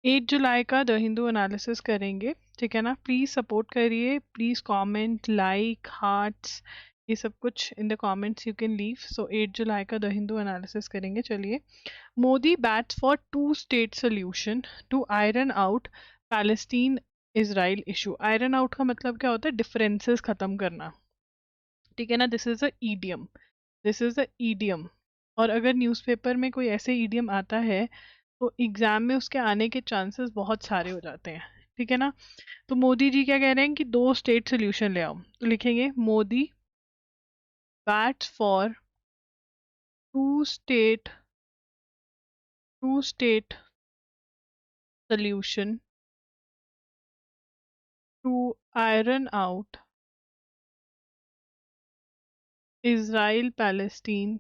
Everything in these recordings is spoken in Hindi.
8 जुलाई का द हिंदू एनालिसिस करेंगे, ठीक है ना। प्लीज़ सपोर्ट करिए, प्लीज़ कमेंट, लाइक, हार्ट्स, ये सब कुछ in the comments you can leave. So 8 जुलाई का द हिंदू एनालिसिस करेंगे। चलिए, Modi bats for 2 state solution to iron out Palestine Israel issue. Iron out का मतलब क्या होता है? डिफरेंसेस खत्म करना, ठीक है ना। This is a idiom, this is a idiom. और अगर न्यूज़पेपर में कोई ऐसे ईडियम आता है तो एग्जाम में उसके आने के चांसेस बहुत सारे हो जाते हैं, ठीक है ना। तो मोदी जी क्या कह रहे हैं कि 2 स्टेट सोल्यूशन ले आओ, तो लिखेंगे Modi bats for two state solution to iron out Israel Palestine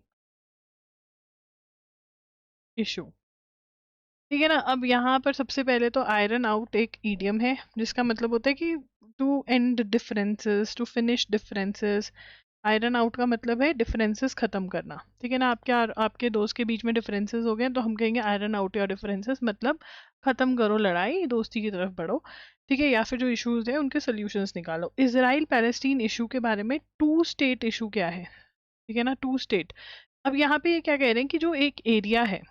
issue, ठीक है ना। अब यहाँ पर सबसे पहले तो आयरन आउट एक ईडियम है जिसका मतलब होता है कि to end differences, to finish differences. Iron out का मतलब है डिफरेंसेस खत्म करना, ठीक है ना। आपके दोस्त के बीच में डिफरेंसेस हो गए तो हम कहेंगे आयरन आउट या डिफरेंसेस, मतलब खत्म करो लड़ाई, दोस्ती की तरफ बढ़ो, ठीक है। या फिर जो इश्यूज है उनके सोल्यूशंस निकालो। इजराइल पैलेस्टीन इशू के बारे में, 2 स्टेट इशू क्या है, ठीक है ना, 2 स्टेट। अब यहाँ पे ये क्या कह रहे हैं कि जो एक एरिया है,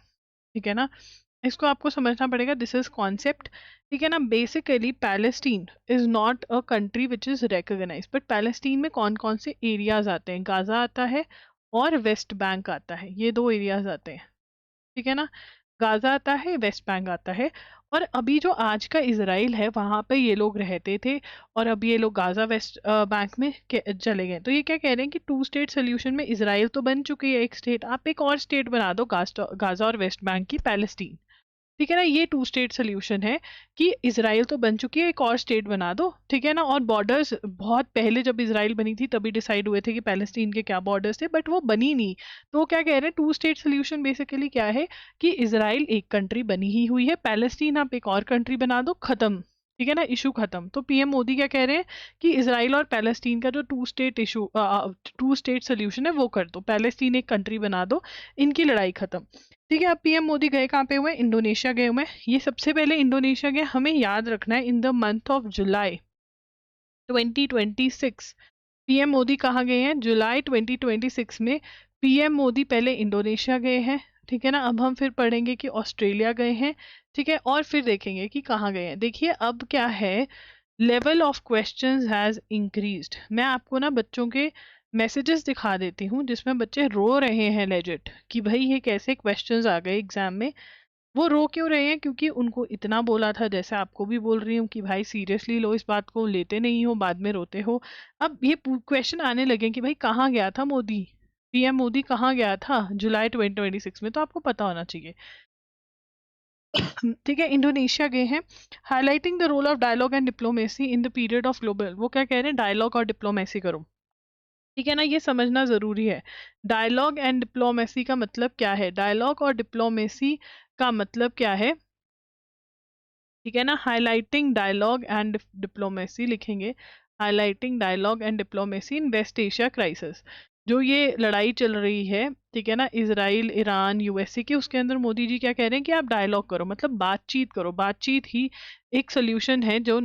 ठीक है ना, इसको आपको समझना पड़ेगा। दिस इज कॉन्सेप्ट, ठीक है ना। Basically Palestine is not a country which is recognised, but Palestine में कौन कौन से एरियाज आते हैं? गाजा आता है और वेस्ट बैंक आता है, ये 2 एरियाज आते हैं, ठीक है ना। गाजा आता है, वेस्ट बैंक आता है। और अभी जो आज का इजराइल है वहां पे ये लोग रहते थे, और अब ये लोग गाजा वेस्ट बैंक में चले गए। तो ये क्या कह रहे हैं कि 2 स्टेट सोल्यूशन में इजराइल तो बन चुकी है एक स्टेट, आप एक और स्टेट बना दो गाजा और वेस्ट बैंक की, पैलेस्टीन, ठीक है ना। ये 2 स्टेट सोल्यूशन है कि इजराइल तो बन चुकी है, एक और स्टेट बना दो, ठीक है ना। और बॉर्डर्स बहुत पहले जब इजराइल बनी थी तभी डिसाइड हुए थे कि पैलेस्टीन के क्या बॉर्डर्स थे, बट वो बनी नहीं। तो वो क्या कह रहे हैं, 2 स्टेट सोल्यूशन बेसिकली क्या है कि इजराइल एक कंट्री बनी ही हुई है, पैलेस्टीन आप एक और कंट्री बना दो, खत्म, ठीक है ना, इशू खत्म। तो पीएम मोदी क्या कह रहे हैं कि इजराइल और पैलेस्टीन का जो 2 स्टेट सोल्यूशन है वो कर दो, पैलेस्टीन एक कंट्री बना दो, इनकी लड़ाई खत्म, ठीक है। अब पीएम मोदी गए कहाँ पे हुए? इंडोनेशिया गए हुए हैं। ये सबसे पहले इंडोनेशिया गए, हमें याद रखना है, in the month of July 2026 PM Modi कहाँ गए हैं? जुलाई 2026 में पीएम मोदी पहले इंडोनेशिया गए हैं, ठीक है ना। अब हम फिर पढ़ेंगे कि ऑस्ट्रेलिया गए हैं, ठीक है, और फिर देखेंगे कि कहाँ गए हैं। देखिए अब क्या है, level of questions has increased. मैं आपको ना बच्चों के मैसेजेस दिखा देती हूँ जिसमें बच्चे रो रहे हैं लेजिट कि भाई ये कैसे क्वेश्चंस आ गए एग्जाम में। वो रो क्यों रहे हैं? क्योंकि उनको इतना बोला था, जैसे आपको भी बोल रही हूँ कि भाई सीरियसली लो इस बात को, लेते नहीं हो, बाद में रोते हो। अब ये क्वेश्चन आने लगे कि भाई कहाँ गया था मोदी, पीएम मोदी कहाँ गया था जुलाई 2026 में, तो आपको पता होना चाहिए, ठीक है। इंडोनेशिया गए हैं, highlighting the role of dialogue and diplomacy in the period of global. वो क्या कह रहे हैं? डायलॉग और डिप्लोमेसी करो, ठीक है ना, ये समझना जरूरी है। डायलॉग एंड डिप्लोमेसी का मतलब क्या है? डायलॉग और डिप्लोमेसी का मतलब क्या है, ठीक है ना। हाईलाइटिंग डायलॉग एंड डिप्लोमेसी लिखेंगे, highlighting dialogue and diplomacy in West Asia crisis. जो ये लड़ाई चल रही है, ठीक है ना, इजराइल, ईरान, यूएसए की, उसके अंदर मोदी जी क्या कह रहे हैं कि आप डायलॉग करो, मतलब बातचीत करो। बातचीत ही एक सोल्यूशन है, जो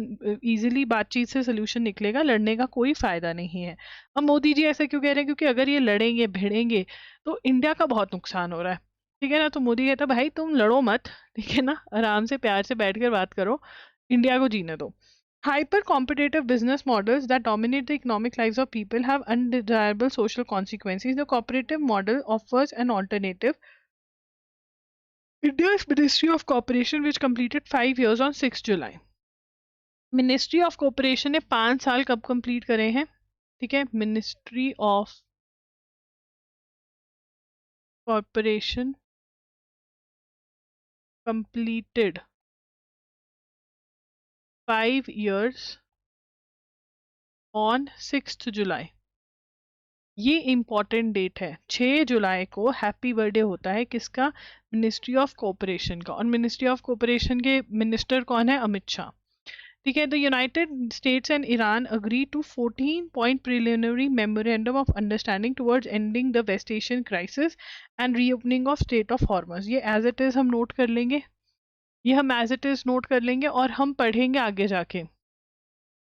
इजीली बातचीत से सोल्यूशन निकलेगा, लड़ने का कोई फायदा नहीं है। अब मोदी जी ऐसा क्यों कह रहे हैं? क्योंकि अगर ये लड़ेंगे भिड़ेंगे तो इंडिया का बहुत नुकसान हो रहा है, ठीक है ना। तो मोदी कहता है भाई तुम लड़ो मत, ठीक है ना, आराम से प्यार से बैठ कर बात करो, इंडिया को जीने दो। Hyper competitive business models that dominate the economic lives of people have undesirable social consequences. The cooperative model offers an alternative. India's Ministry of Cooperation, which completed 5 years on 6 July. Ministry of corporation ने 5 साल कब कंप्लीट करे हैं? ठीक है, ministry of corporation completed 5 years on 6th July. ये इम्पॉर्टेंट डेट है, 6 जुलाई को हैप्पी बर्थडे होता है किसका? मिनिस्ट्री ऑफ कोऑपरेशन का। और मिनिस्ट्री ऑफ कोऑपरेशन के मिनिस्टर कौन है? अमित शाह, ठीक है। The United States and Iran agree to 14-point preliminary memorandum of understanding towards ending the West Asian crisis and reopening of state of Hormuz. ये एज इट इज हम नोट कर लेंगे, ये हम एज इट इज नोट कर लेंगे और हम पढ़ेंगे आगे जाके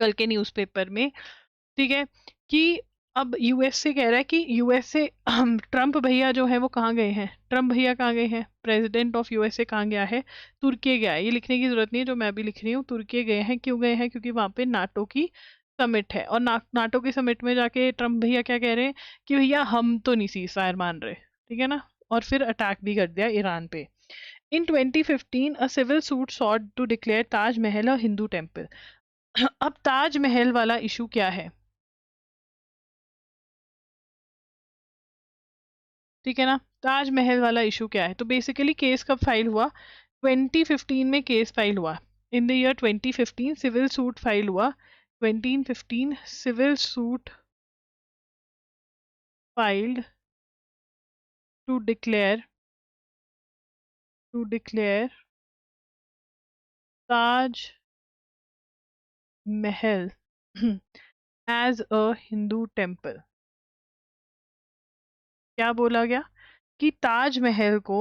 कल के न्यूज़पेपर में, ठीक है। कि अब यूएसए कह रहा है कि यूएसए ट्रम्प भैया जो है वो कहाँ गए हैं, ट्रम्प भैया कहाँ गए हैं, प्रेसिडेंट ऑफ यूएसए कहाँ गया है, तुर्की गया है। ये लिखने की जरूरत नहीं है, जो मैं भी लिख रही हूँ, तुर्की गए हैं। क्यों गए हैं? क्योंकि वहां पे नाटो की समिट है, और नाटो की समिट में जाके ट्रम्प भैया क्या कह रहे हैं कि भैया हम तो नहीं सीज फायर मान रहे, ठीक है ना। और फिर अटैक भी कर दिया ईरान पे। इन 2015 a civil suit sought to declare Taj Mahal a Hindu temple. अब ताजमहल वाला इशू क्या है, ठीक है ना। ताजमहल वाला इशू क्या है, तो बेसिकली केस कब फाइल हुआ, 2015 में केस फाइल हुआ। In the year 2015 civil suit file हुआ, 2015 civil suit filed to declare Taj Mahal as a Hindu temple. क्या बोला गया कि ताजमहल को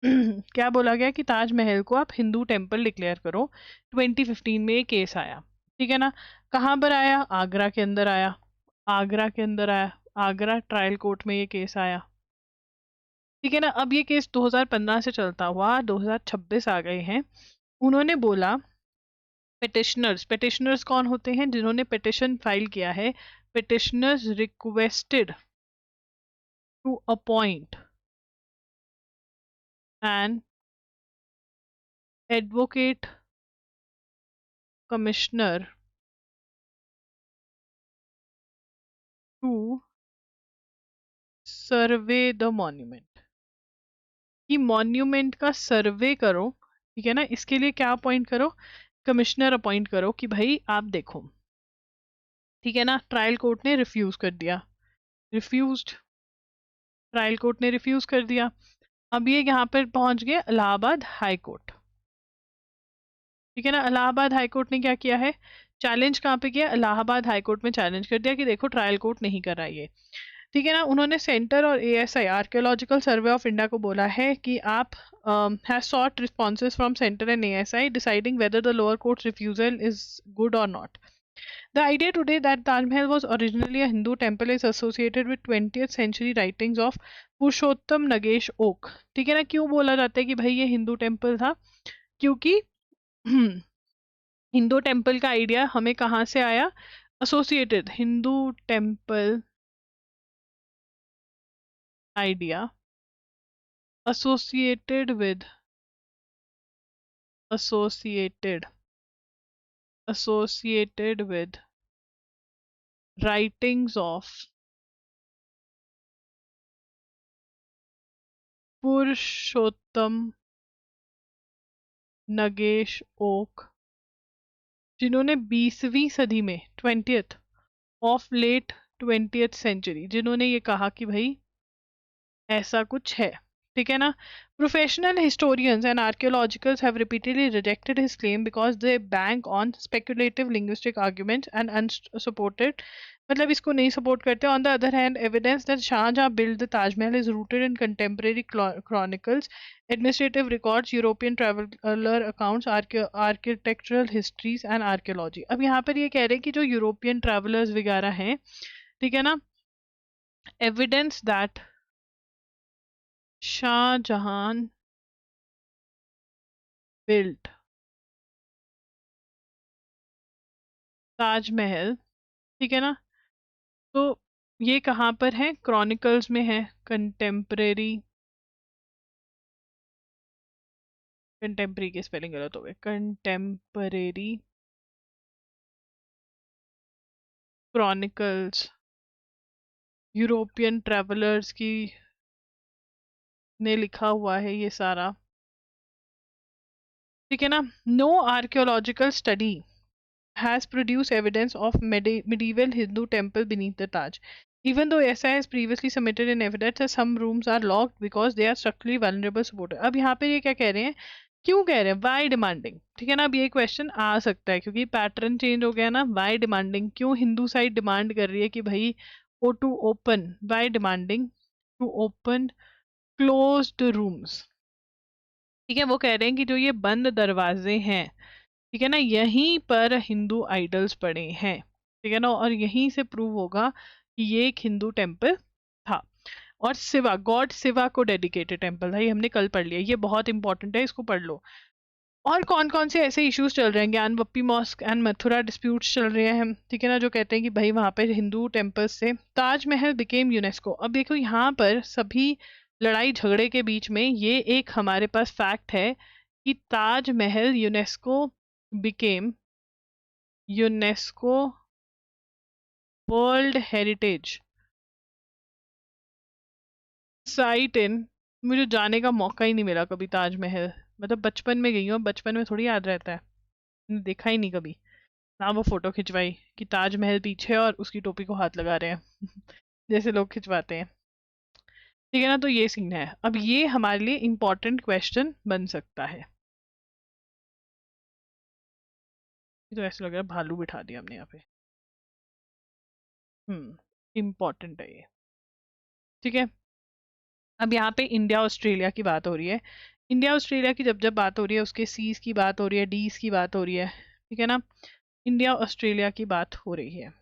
क्या बोला गया कि ताजमहल को आप हिंदू टेम्पल डिक्लेयर करो। 2015 में ये केस आया, ठीक है ना। कहाँ पर आया? आगरा के अंदर आया, आगरा के अंदर आया, आगरा ट्रायल कोर्ट में ये केस आया, ठीक है ना। अब ये केस 2015 से चलता हुआ 2026 आ गए हैं। उन्होंने बोला, पिटिशनर्स कौन होते हैं? जिन्होंने पिटिशन फाइल किया है। Petitioners requested to appoint an advocate commissioner to survey the monument, कि मॉन्यूमेंट का सर्वे करो, ठीक है ना। इसके लिए क्या अपॉइंट करो? कमिश्नर अपॉइंट करो कि भाई आप देखो, ठीक है ना। ट्रायल कोर्ट ने रिफ्यूज कर दिया, रिफ्यूज्ड, ट्रायल कोर्ट ने रिफ्यूज कर दिया। अब ये यहाँ पर पहुंच गए इलाहाबाद हाई कोर्ट, ठीक है ना। इलाहाबाद हाई कोर्ट ने क्या किया है, चैलेंज कहाँ पे किया? इलाहाबाद हाई कोर्ट में चैलेंज कर दिया कि देखो ट्रायल कोर्ट नहीं कर रहा ये, ठीक है ना। उन्होंने सेंटर और ASI archaeological survey of India को बोला है कि आप has short responses from centre and ASI deciding whether the lower court refusal is good और not. The idea today that Taj Mahal was originally a Hindu temple is associated with 20th century writings of Purushottam Nagesh Oak, ठीक है ना। क्यों बोला जाता है कि भाई ये हिंदू टेम्पल था? क्योंकि हिंदू टेम्पल का आइडिया हमें कहाँ से आया? Associated Hindu temple idea associated with associated associated with writings of Purushottam Nagesh Oak, जिन्होंने 20वीं सदी में 20th of late 20th century, जिन्होंने ये कहा कि भाई ऐसा कुछ है, ठीक है ना। Professional historians and archaeologicals have repeatedly rejected his claim because they bank on speculative linguistic arguments and unsupported, मतलब इसको नहीं सपोर्ट करते। On the other hand evidence that Shah Jahan build the Taj Mahal is rooted in contemporary chronicles, administrative records, European traveller accounts, architectural histories and archaeology. अब यहाँ पर ये कह रहे हैं कि जो यूरोपियन ट्रैवलर्स वगैरह हैं, ठीक है ना, evidence that Shahjahan built Taj Mahal, ठीक है ना। तो ये कहाँ पर है? क्रॉनिकल्स में है, कंटेम्परेरी, कंटेम्परेरी की स्पेलिंग गलत हो गई, कंटेम्परेरी क्रॉनिकल्स, यूरोपियन ट्रेवलर्स की ने लिखा हुआ है ये सारा, ठीक है ना। No archaeological study has produced evidence of medieval Hindu temple beneath the Taj. Even though SI has previously submitted an evidence that some rooms are locked because they are structurally vulnerable supported. अब यहाँ पे ये क्या कह रहे हैं, क्यों कह रहे हैं? वाई डिमांडिंग, ठीक है ना। अब ये क्वेश्चन आ सकता है क्योंकि पैटर्न चेंज हो गया ना। वाई डिमांडिंग, क्यों हिंदू साइड डिमांड कर रही है कि भाई ओ to open, why demanding to open closed rooms, ठीक है, वो कह रहे हैं कि जो ये बंद दरवाजे हैं, ठीक है ना, यहीं पर हिंदू आइडल्स पड़े हैं, ठीक है ना, और यहीं से प्रूव होगा कि ये एक हिंदू टेम्पल था। और शिवा, गॉड शिवा को डेडिकेटेड टेम्पल था, ये हमने कल पढ़ लिया, ये बहुत इंपॉर्टेंट है, इसको पढ़ लो। और कौन कौन से ऐसे इश्यूज चल रहे हैं, ज्ञानवप्पी मॉस्क एंड मथुरा डिस्प्यूट्स चल रहे हैं, ठीक है ना, जो कहते हैं कि भाई वहां पर हिंदू टेम्पल्स से ताजमहल बिकेम यूनेस्को। अब देखो यहाँ पर सभी लड़ाई झगड़े के बीच में ये एक हमारे पास फैक्ट है कि Taj Mahal UNESCO became UNESCO world heritage site in. मुझे जाने का मौका ही नहीं मिला कभी ताजमहल, मतलब बचपन में गई हूँ, बचपन में थोड़ी याद रहता है, मैंने देखा ही नहीं कभी ना। वो फोटो खिंचवाई कि ताजमहल पीछे है और उसकी टोपी को हाथ लगा रहे हैं जैसे लोग खिंचवाते हैं, ठीक है ना। तो ये सीन है, अब ये हमारे लिए इंपॉर्टेंट क्वेश्चन बन सकता है। ये तो ऐसा लग रहा है भालू बिठा दिया हमने यहाँ पे। इम्पोर्टेंट है ये, ठीक है। अब यहाँ पे इंडिया ऑस्ट्रेलिया की बात हो रही है। इंडिया ऑस्ट्रेलिया की जब जब बात हो रही है, उसके सीज की बात हो रही है, डीज की बात हो रही है, ठीक है ना। इंडिया ऑस्ट्रेलिया की बात हो रही है,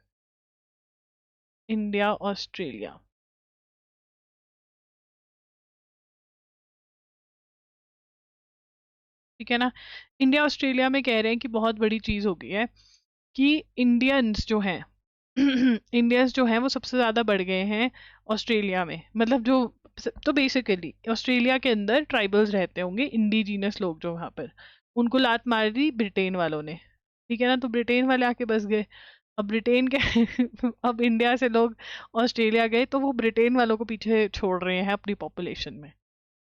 इंडिया ऑस्ट्रेलिया, ठीक है ना। इंडिया ऑस्ट्रेलिया में कह रहे हैं कि बहुत बड़ी चीज हो गई है कि इंडियंस जो हैं इंडियंस जो हैं वो सबसे ज्यादा बढ़ गए हैं ऑस्ट्रेलिया में, मतलब जो, तो बेसिकली ऑस्ट्रेलिया के अंदर ट्राइबल्स रहते होंगे, इंडिजीनस लोग जो वहां पर, उनको लात मार दी ब्रिटेन वालों ने, ठीक है ना, तो ब्रिटेन वाले आके बस गए। अब ब्रिटेन के अब इंडिया से लोग ऑस्ट्रेलिया गए तो वो ब्रिटेन वालों को पीछे छोड़ रहे हैं अपनी पॉपुलेशन में,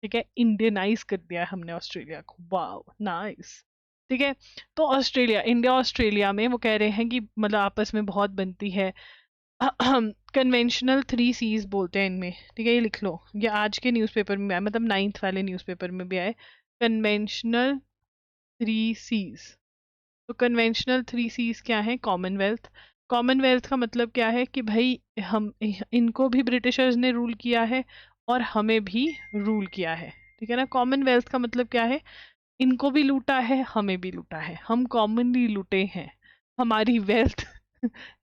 ठीक है, इंडियनाइज कर दिया है हमने ऑस्ट्रेलिया को, वाह नाइस, ठीक है। तो ऑस्ट्रेलिया, इंडिया ऑस्ट्रेलिया में वो कह रहे हैं कि मतलब आपस में बहुत बनती है, कन्वेंशनल 3 Cs बोलते हैं इनमें, ठीक है, ये लिख लो, ये आज के न्यूज़पेपर में आया, मतलब 9th वाले न्यूज़पेपर में भी आए, कन्वेंशनल 3 Cs। तो कन्वेंशनल 3 Cs क्या है? कॉमनवेल्थ, कॉमनवेल्थ का मतलब क्या है कि भाई हम, इनको भी ब्रिटिशर्स ने रूल किया है और हमें भी रूल किया है, ठीक है ना। कॉमनवेल्थ का मतलब क्या है? इनको भी लूटा है, हमें भी लूटा है, हम कॉमनली लूटे हैं, हमारी वेल्थ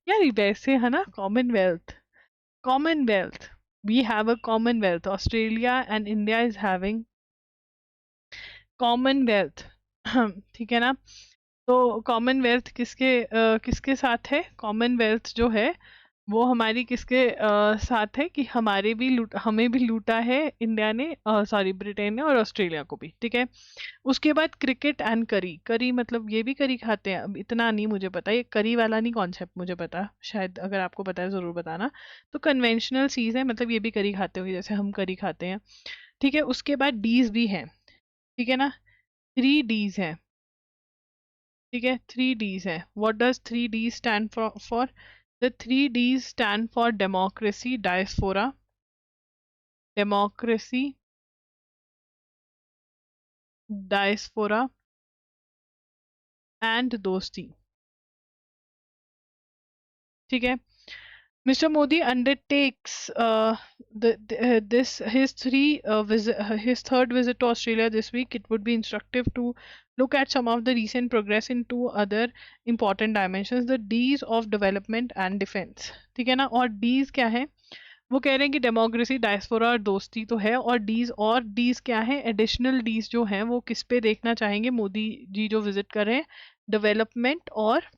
यार ये वैसे है ना, Commonwealth, Commonwealth, we have a Commonwealth, Australia and India is having Commonwealth ठीक है ना। तो कॉमनवेल्थ किसके किसके साथ है? कॉमनवेल्थ जो है वो हमारी किसके साथ है कि हमारे भी लूट, हमें भी लूटा है इंडिया ने, सॉरी ब्रिटेन ने, और ऑस्ट्रेलिया को भी, ठीक है। उसके बाद क्रिकेट एंड करी, करी मतलब ये भी करी खाते हैं, अब इतना नहीं मुझे पता, ये करी वाला नहीं कॉन्सेप्ट मुझे पता, शायद अगर आपको पता है ज़रूर बताना। तो कन्वेंशनल चीज़ है, मतलब ये भी करी खाते होंगे जैसे हम करी खाते हैं, ठीक है। उसके बाद डीज भी हैं, ठीक है ना, 3 Ds हैं, ठीक है, 3 Ds हैं। What does 3 D stand for? The 3 Ds stand for democracy, diaspora, democracy, diaspora and दोस्ती, ठीक है। Mr. Modi undertakes his third visit to Australia this week. It would be instructive to look at some of the recent progress in 2 other important dimensions, the Ds of development and defense. ठीक है ना, और Ds क्या है? वो कह रहे हैं कि डेमोक्रेसी, डायस्पोरा और दोस्ती तो है, और Ds क्या है? एडिशनल Ds जो हैं वो किस पे देखना चाहेंगे मोदी जी जो विजिट कर रहे हैं? डेवलपमेंट और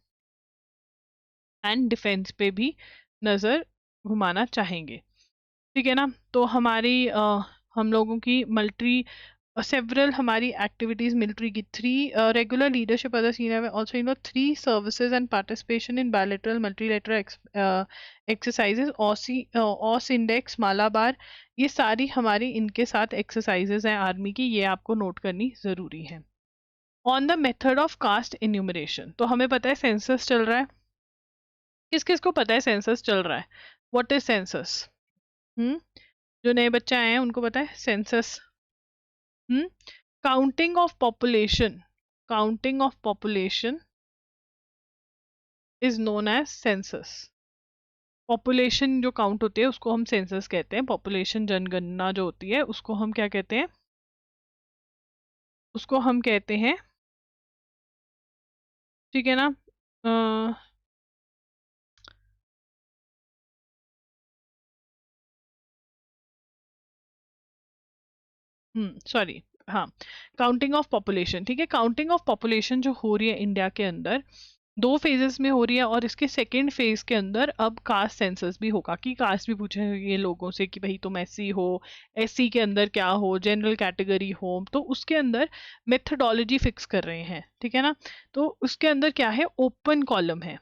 एंड डिफेंस पे भी नज़र घुमाना चाहेंगे, ठीक है ना। तो हमारी हम लोगों की मिलिट्री, सेवरल हमारी एक्टिविटीज मिलिट्री की, 3 regular leadership other senior, also 3 services and participation in bilateral multilateral exercises, AUSINDEX, Malabar, ये सारी हमारी इनके साथ एक्सरसाइजेज हैं आर्मी की, ये आपको नोट करनी ज़रूरी है। On the method of caste enumeration, तो हमें पता है सेंसस चल रहा है, किस किस को पता है सेंसस चल रहा है? What is census? हम्म, जो नए बच्चे आए हैं उनको पता है census? Hmm, counting of population, counting of population is known as census. Population जो काउंट होती है उसको हम सेंसस कहते हैं, पॉपुलेशन जनगणना जो होती है उसको हम क्या कहते हैं? उसको हम कहते हैं, ठीक है ना, सॉरी, हाँ, काउंटिंग ऑफ पॉपुलेशन, ठीक है। काउंटिंग ऑफ पॉपुलेशन जो हो रही है इंडिया के अंदर, दो फेजेस में हो रही है, और इसके सेकेंड फेज के अंदर अब कास्ट सेंसस भी होगा, कि कास्ट भी पूछेंगे लोगों से कि भाई तुम एससी हो, एससी के अंदर क्या हो, जनरल कैटेगरी हो, तो उसके अंदर मेथडोलॉजी फिक्स कर रहे हैं, ठीक है ना। तो उसके अंदर क्या है, ओपन कॉलम है।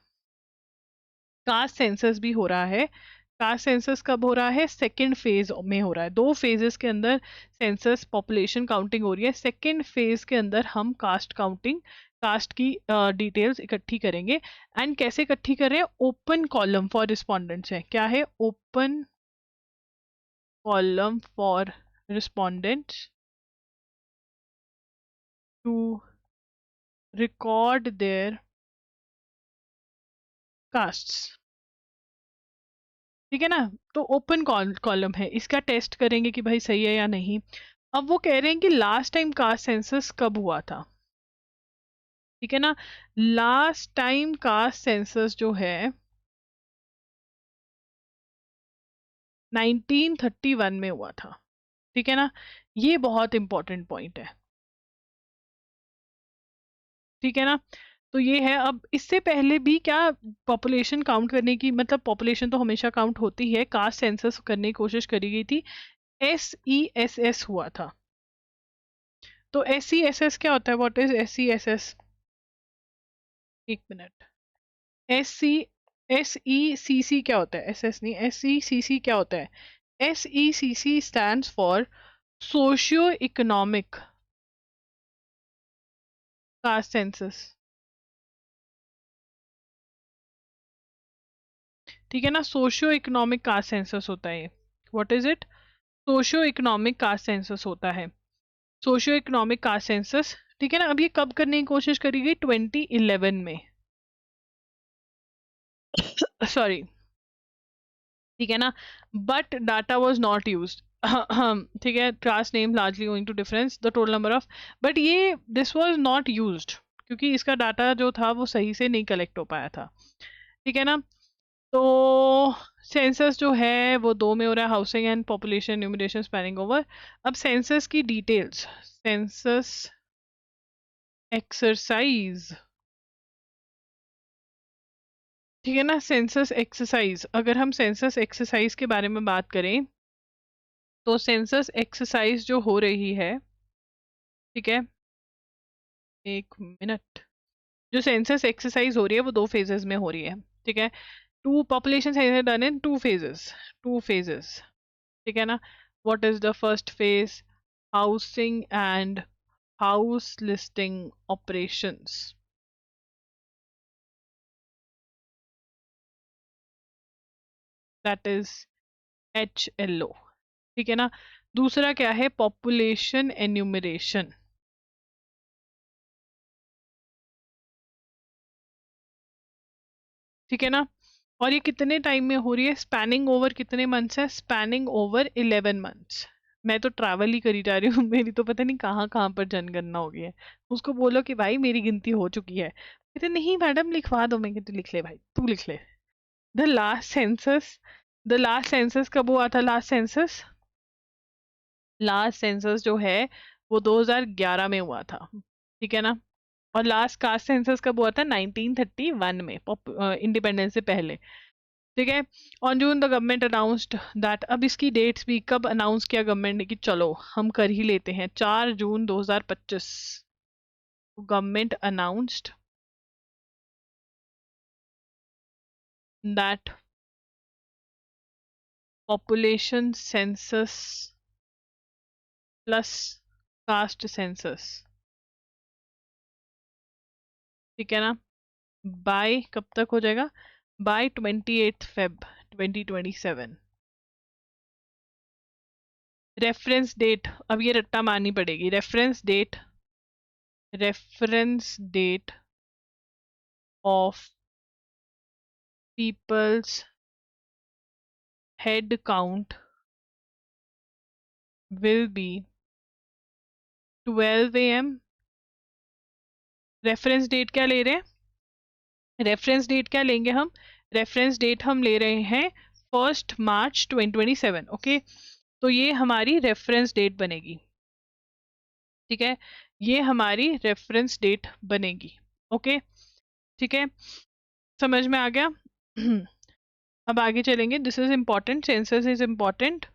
कास्ट सेंसस भी हो रहा है। कास्ट सेंसस कब हो रहा है, सेकेंड फेज में हो रहा है। दो फेजेस के अंदर सेंसस पॉपुलेशन काउंटिंग हो रही है। सेकेंड फेज के अंदर हम कास्ट काउंटिंग, कास्ट की डिटेल्स इकट्ठी करेंगे। एंड कैसे इकट्ठी कर रहे हैं, ओपन कॉलम फॉर रिस्पोंडेंट्स है। क्या है, open column for respondents to record their castes, ठीक है ना। तो ओपन कॉलम है, इसका टेस्ट करेंगे कि भाई सही है या नहीं। अब वो कह रहे हैं कि लास्ट टाइम कास्ट सेंसस कब हुआ था, ठीक है ना। लास्ट टाइम कास्ट सेंसस जो है 1931 में हुआ था, ठीक है ना। ये बहुत इंपॉर्टेंट पॉइंट है, ठीक है ना। तो ये है। अब इससे पहले भी क्या, पॉपुलेशन काउंट करने की, मतलब पॉपुलेशन तो हमेशा काउंट होती है, कास्ट सेंसस करने की कोशिश करी गई थी। SESS हुआ था। तो SESS क्या होता है, व्हाट इज SESS? एक मिनट। SECC क्या होता है, SS नहीं, SECC क्या होता है? SECC stands for socio economic caste census, ठीक है ना। सोशियो इकोनॉमिक कास्ट सेंसस होता है ये। What is it? Socio economic caste census होता है। सोशियो इकोनॉमिक कास्ट सेंसस, ठीक है ना। अब ये कब करने की कोशिश करी गई, 2011 में, सॉरी, ठीक है ना। But data was not use, ठीक है। Class name largely going to difference the total number of, but ये दिस वॉज नॉट यूज्ड, क्योंकि इसका डाटा जो था वो सही से नहीं कलेक्ट हो पाया था, ठीक है ना। तो सेंसस जो है वो दो में हो रहा है, housing and population numeration spanning over. अब सेंसस की डिटेल्स, सेंसस एक्सरसाइज, ठीक है ना। सेंसस एक्सरसाइज, अगर हम सेंसस एक्सरसाइज के बारे में बात करें, तो सेंसस एक्सरसाइज जो हो रही है, ठीक है, एक मिनट, जो सेंसस एक्सरसाइज हो रही है वो दो फेजेस में हो रही है, ठीक है। To population done in two phases, two phases, ठीक है ना। What is the first phase, housing and house listing operations, that is HLO, ठीक है ना। दूसरा क्या है, पॉपुलेशन एन्यूमरेशन, ठीक है ना। और ये कितने टाइम में हो रही है, स्पैनिंग ओवर कितने मंथ्स है, स्पैनिंग ओवर 11 मंथ्स। मैं तो ट्रैवल ही करी जा रही हूँ, मेरी तो पता नहीं कहाँ कहाँ पर जनगणना हो गई है। उसको बोलो कि भाई मेरी गिनती हो चुकी है, कहते नहीं मैडम लिखवा दो। मैं कहती लिख ले भाई, तू लिख ले। The last census, the last census कब हुआ था, लास्ट सेंसस, लास्ट सेंसस जो है वो 2011 में हुआ था, ठीक है ना। और लास्ट कास्ट सेंसस कब हुआ था, 1931 में, इंडिपेंडेंस से पहले, ठीक है। On June the government announced that, अब इसकी डेट्स भी कब अनाउंस किया गवर्नमेंट ने कि चलो हम कर ही लेते हैं, 4 जून 2025, government announced that population census plus caste census, ठीक है ना, बाय कब तक हो जाएगा, बाय 28 Feb 2027। रेफरेंस डेट, अब ये रट्टा मारनी पड़ेगी, reference date, reference date of people's head count will be 12 AM। Reference date क्या ले रहे हैं? रेफरेंस डेट क्या लेंगे हम? रेफरेंस डेट हम ले रहे हैं 1 मार्च 2027। ओके, तो ये हमारी रेफरेंस डेट बनेगी। ठीक है, ये हमारी रेफरेंस डेट बनेगी। ओके, ठीक है, समझ में आ गया? अब आगे चलेंगे। This is important, census is important.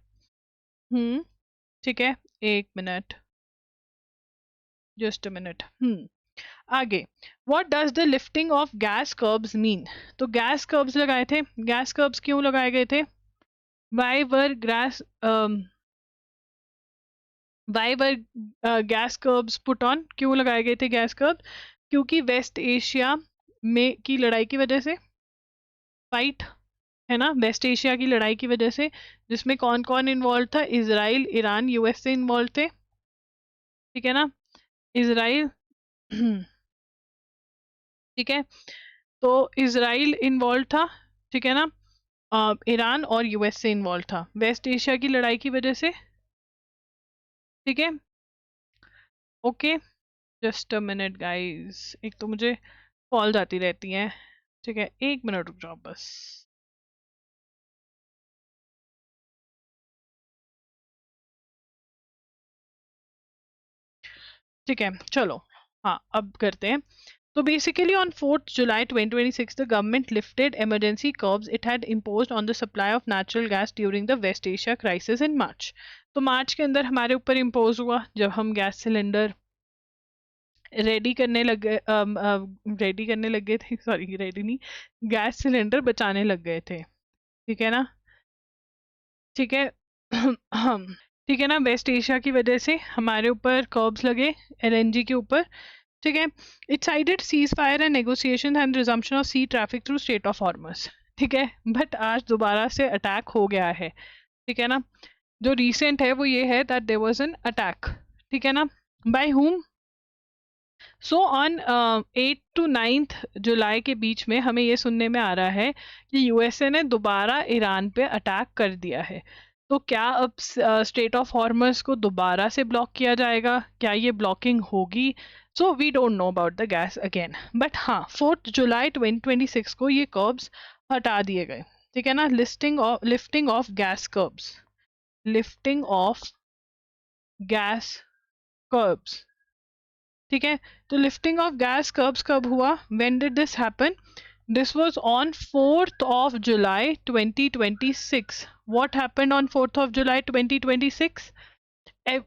ठीक है, एक मिनट, जस्ट अ मिनट। आगे, what does the lifting of gas curbs mean? तो गैस कर्ब्स लगाए थे। गैस कर्ब्स क्यों लगाए गए थे? Why were gas gas curbs put on? क्यों लगाए गए थे गैस कर्ब? क्योंकि वेस्ट एशिया में की लड़ाई की वजह से, फाइट है ना, वेस्ट एशिया की लड़ाई की वजह से, जिसमें कौन कौन इन्वॉल्व था? इजराइल, ईरान, यूएसए इन्वॉल्व थे। ठीक है ना, इजराइल ठीक है, तो इजराइल इन्वॉल्व था। ठीक है ना, ईरान और यूएसए इन्वॉल्व था वेस्ट एशिया की लड़ाई की वजह से। ठीक है, okay, just a minute guys, एक तो मुझे कॉल्स आती रहती हैं। ठीक है, एक मिनट रुक जाओ बस। ठीक है, चलो, हाँ अब करते हैं। So basically on 4th July 2026, the government lifted emergency curbs it had imposed on the supply of natural gas during the West Asia crisis in March. तो मार्च के अंदर हमारे ऊपर इम्पोज हुआ जब हम गैस सिलेंडर रेडी करने लग गए, सॉरी रेडी नहीं, गैस सिलेंडर बचाने लग गए थे। ठीक है ना, ठीक है ठीक है ना, वेस्ट एशिया की वजह से हमारे ऊपर कर्ब्स लगे एलएनजी के ऊपर। ठीक है, it cited ceasefire and negotiation and resumption of sea traffic through strait of Hormuz. ठीक है, बट आज दोबारा से अटैक हो गया है। ठीक है ना, जो रिसेंट है वो ये है that there was an attack. ठीक है ना, by whom? So on 8 to 9 जुलाई के बीच में हमें ये सुनने में आ रहा है कि यूएसए ने दोबारा ईरान पे अटैक कर दिया है। तो क्या अब स्ट्रेट ऑफ हॉर्मस को दोबारा से ब्लॉक किया जाएगा? क्या ये ब्लॉकिंग होगी? So we don't know about the gas again, but हाँ 4 जुलाई 2026 को ये कर्ब्स हटा दिए गए। ठीक है ना, lifting of gas curbs, lifting of gas curbs. ठीक है, तो लिफ्टिंग ऑफ गैस कर्ब्स कब हुआ? When did this happen? This was on 4th of July 2026. What happened on 4th of July 2026?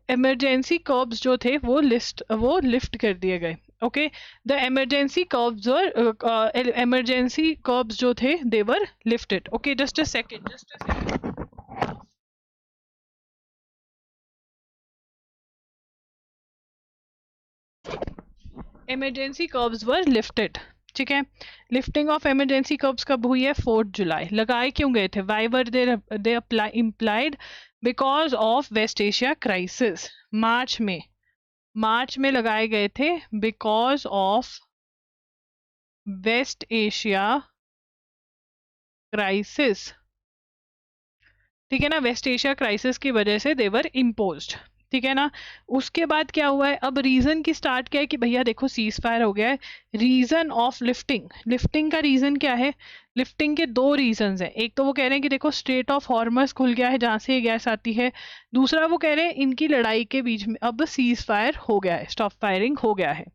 Emergency curbs जो थे वो लिफ्ट कर दिए गए। ओके, द इमरजेंसी कर्ब्स और इमरजेंसी कर्ब्स जो थे they were lifted. Okay, just a second. Emergency curbs were lifted. ठीक है, लिफ्टिंग ऑफ इमरजेंसी कर्ब्स कब हुई है? 4 जुलाई। लगाए क्यों गए थे? Why were they implied? Because of West Asia crisis. मार्च में लगाए गए थे because of West Asia crisis. ठीक है ना, वेस्ट एशिया क्राइसिस की वजह से देवर इम्पोज्ड। ठीक है ना, उसके बाद क्या हुआ है? अब रीजन की स्टार्ट क्या है कि भैया देखो सीज फायर हो गया है। रीजन ऑफ लिफ्टिंग का रीजन क्या है? लिफ्टिंग के दो रीजन है। एक तो वो कह रहे हैं कि देखो स्ट्रेट ऑफ हॉर्मस खुल गया है जहां से ये गैस आती है। दूसरा वो कह रहे हैं इनकी लड़ाई के बीच में अब सीज फायर हो गया है, स्टॉप फायरिंग हो गया है।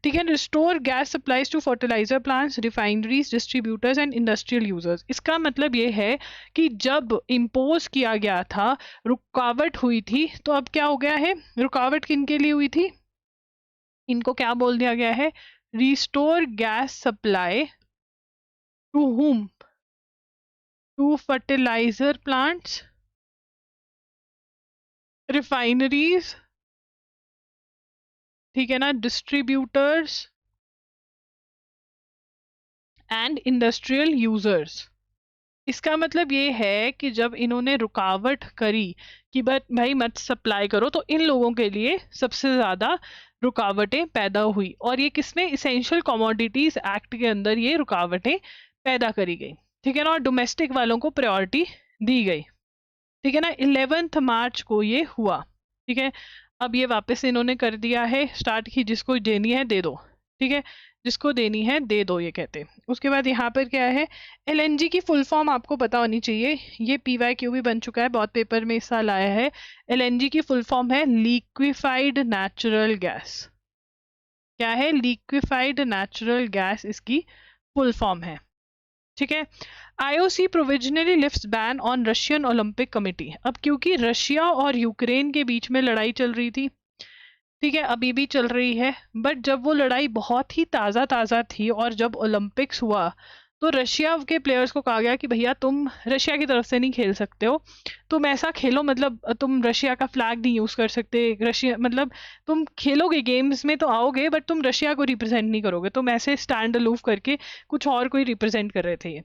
ठीक है, restore gas supplies to fertiliser plants, refineries, distributors and industrial users. इसका मतलब ये है कि जब इम्पोज किया गया था, रुकावट हुई थी, तो अब क्या हो गया है? रुकावट किन के लिए हुई थी? इनको क्या बोल दिया गया है? Restore gas supply to whom? To fertiliser plants, refineries, ठीक है ना, डिस्ट्रीब्यूटर्स एंड इंडस्ट्रियल यूजर्स। इसका मतलब ये है कि जब इन्होंने रुकावट करी कि भाई मत सप्लाई करो, तो इन लोगों के लिए सबसे ज्यादा रुकावटें पैदा हुई। और ये किसने? इसेंशियल कमोडिटीज एक्ट के अंदर ये रुकावटें पैदा करी गई। ठीक है ना, और डोमेस्टिक वालों को प्रायोरिटी दी गई। ठीक है ना, 11 मार्च को ये हुआ। ठीक है, अब ये वापस इन्होंने कर दिया है स्टार्ट की, जिसको देनी है दे दो, ठीक है, जिसको देनी है दे दो, ये कहते हैं। उसके बाद यहाँ पर क्या है, एलएनजी की फुल फॉर्म आपको पता होनी चाहिए, ये पीवाईक्यू भी बन चुका है, बहुत पेपर में इस साल आया है। एलएनजी की फुल फॉर्म है लिक्विफाइड नेचुरल गैस। क्या है, लिक्विफाइड नेचुरल गैस इसकी फुल फॉर्म है, ठीक है। IOC provisionally lifts ban on Russian Olympic committee. अब क्योंकि रशिया और यूक्रेन के बीच में लड़ाई चल रही थी, ठीक है, अभी भी चल रही है, बट जब वो लड़ाई बहुत ही ताज़ा थी और जब ओलंपिक्स हुआ तो रशिया के प्लेयर्स को कहा गया कि भैया तुम रशिया की तरफ से नहीं खेल सकते हो, तुम ऐसा खेलो, मतलब तुम रशिया का फ्लैग नहीं यूज़ कर सकते, रशिया मतलब तुम खेलोगे गेम्स में तो आओगे बट तुम रशिया को रिप्रेजेंट नहीं करोगे, तुम ऐसे स्टैंड अलूफ करके कुछ और कोई रिप्रेजेंट कर रहे थे ये,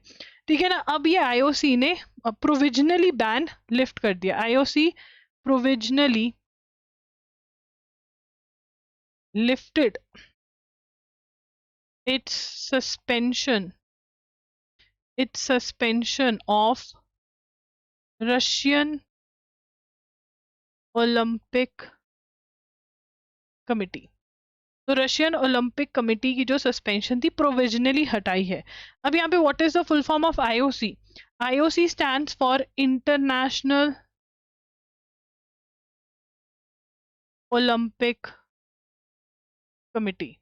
ठीक है ना। अब ये आईओसी ने प्रोविजनली बैन लिफ्ट कर दिया, IOC provisionally lifted its suspension of Russian Olympic Committee। तो रशियन ओलंपिक कमेटी की जो सस्पेंशन थी प्रोविजनली हटाई है। अब यहाँ पे what is the full form of IOC? IOC stands for international Olympic committee.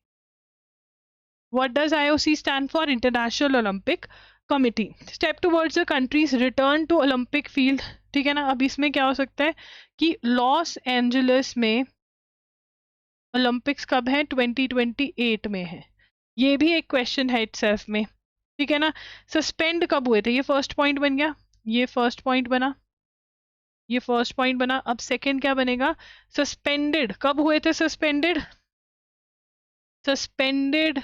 What does IOC stand for? International Olympic Committee. Step towards the country's return to Olympic field। ठीक है ना। अब इसमें क्या हो सकता है कि लॉस एंजलिस में ओलंपिक्स कब है? 2028 में है। ये भी एक क्वेश्चन है इटसेल्फ में, ठीक है ना। सस्पेंड कब हुए थे? ये फर्स्ट पॉइंट बन गया, ये फर्स्ट पॉइंट बना, ये फर्स्ट पॉइंट बना। अब सेकंड क्या बनेगा? सस्पेंडेड कब हुए थे? सस्पेंडेड